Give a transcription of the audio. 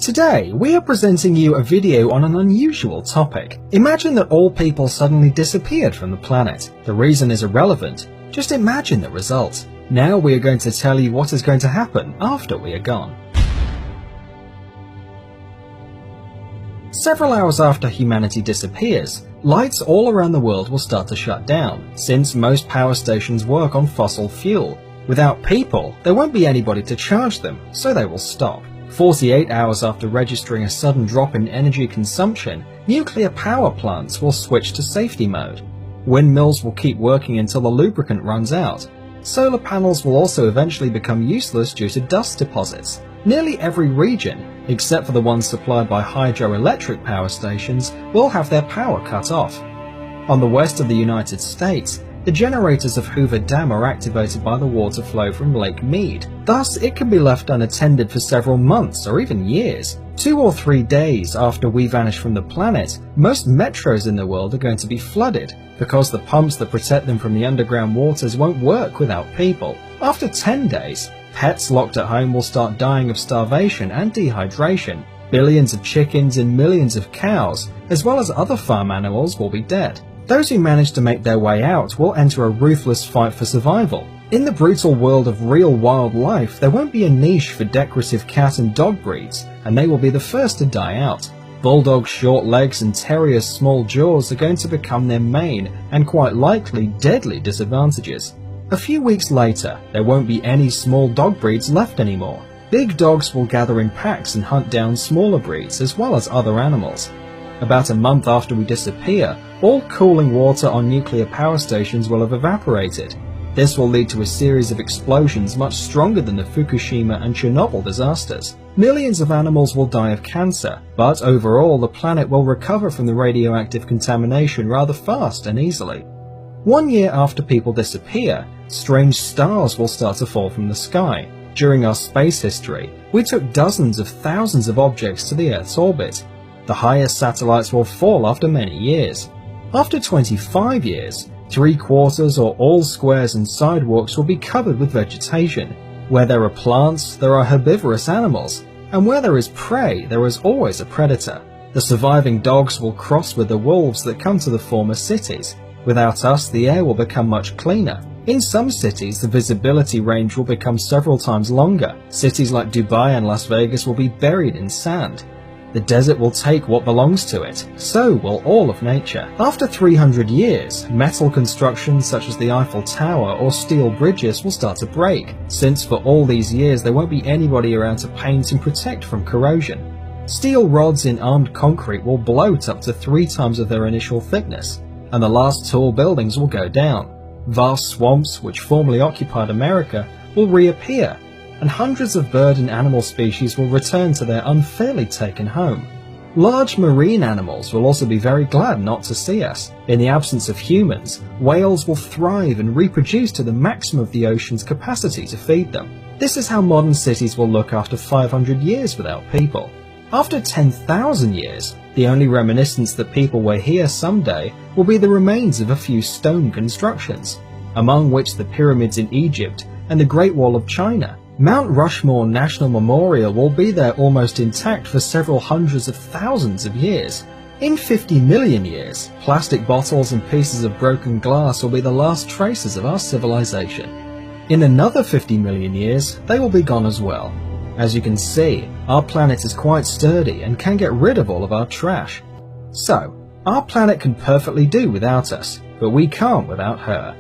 Today, we are presenting you a video on an unusual topic. Imagine that all people suddenly disappeared from the planet. The reason is irrelevant. Just imagine the result. Now we are going to tell you what is going to happen after we are gone. Several hours after humanity disappears, lights all around the world will start to shut down, since most power stations work on fossil fuel. Without people, there won't be anybody to charge them, so they will stop. 48 hours after registering a sudden drop in energy consumption, nuclear power plants will switch to safety mode. Windmills will keep working until the lubricant runs out. Solar panels will also eventually become useless due to dust deposits. Nearly every region, except for the ones supplied by hydroelectric power stations, will have their power cut off. On the west of the United States, the generators of Hoover Dam are activated by the water flow from Lake Mead. Thus, it can be left unattended for several months or even years. 2 or 3 days after we vanish from the planet, most metros in the world are going to be flooded because the pumps that protect them from the underground waters won't work without people. After 10 days, pets locked at home will start dying of starvation and dehydration. Billions of chickens and millions of cows, as well as other farm animals, will be dead. Those who manage to make their way out will enter a ruthless fight for survival. In the brutal world of real wildlife, there won't be a niche for decorative cat and dog breeds, and they will be the first to die out. Bulldogs' short legs and terriers' small jaws are going to become their main, and quite likely deadly, disadvantages. A few weeks later, there won't be any small dog breeds left anymore. Big dogs will gather in packs and hunt down smaller breeds as well as other animals. About a month after we disappear, all cooling water on nuclear power stations will have evaporated. This will lead to a series of explosions much stronger than the Fukushima and Chernobyl disasters. Millions of animals will die of cancer, but overall the planet will recover from the radioactive contamination rather fast and easily. 1 year after people disappear, strange stars will start to fall from the sky. During our space history, we took dozens of thousands of objects to the Earth's orbit. The highest satellites will fall after many years. After 25 years, 3/4 or all squares and sidewalks will be covered with vegetation. Where there are plants, there are herbivorous animals, and where there is prey, there is always a predator. The surviving dogs will cross with the wolves that come to the former cities. Without us, the air will become much cleaner. In some cities, the visibility range will become several times longer. Cities like Dubai and Las Vegas will be buried in sand. The desert will take what belongs to it, so will all of nature. After 300 years, metal constructions such as the Eiffel Tower or steel bridges will start to break, since for all these years there won't be anybody around to paint and protect from corrosion. Steel rods in armed concrete will bloat up to 3 times of their initial thickness, and the last tall buildings will go down. Vast swamps, which formerly occupied America, will reappear, and hundreds of bird and animal species will return to their unfairly taken home. Large marine animals will also be very glad not to see us. In the absence of humans, whales will thrive and reproduce to the maximum of the ocean's capacity to feed them. This is how modern cities will look after 500 years without people. After 10,000 years, the only reminiscence that people were here someday will be the remains of a few stone constructions, among which the pyramids in Egypt and the Great Wall of China. Mount Rushmore National Memorial will be there almost intact for several hundreds of thousands of years. In 50 million years, plastic bottles and pieces of broken glass will be the last traces of our civilization. In another 50 million years, they will be gone as well. As you can see, our planet is quite sturdy and can get rid of all of our trash. So, our planet can perfectly do without us, but we can't without her.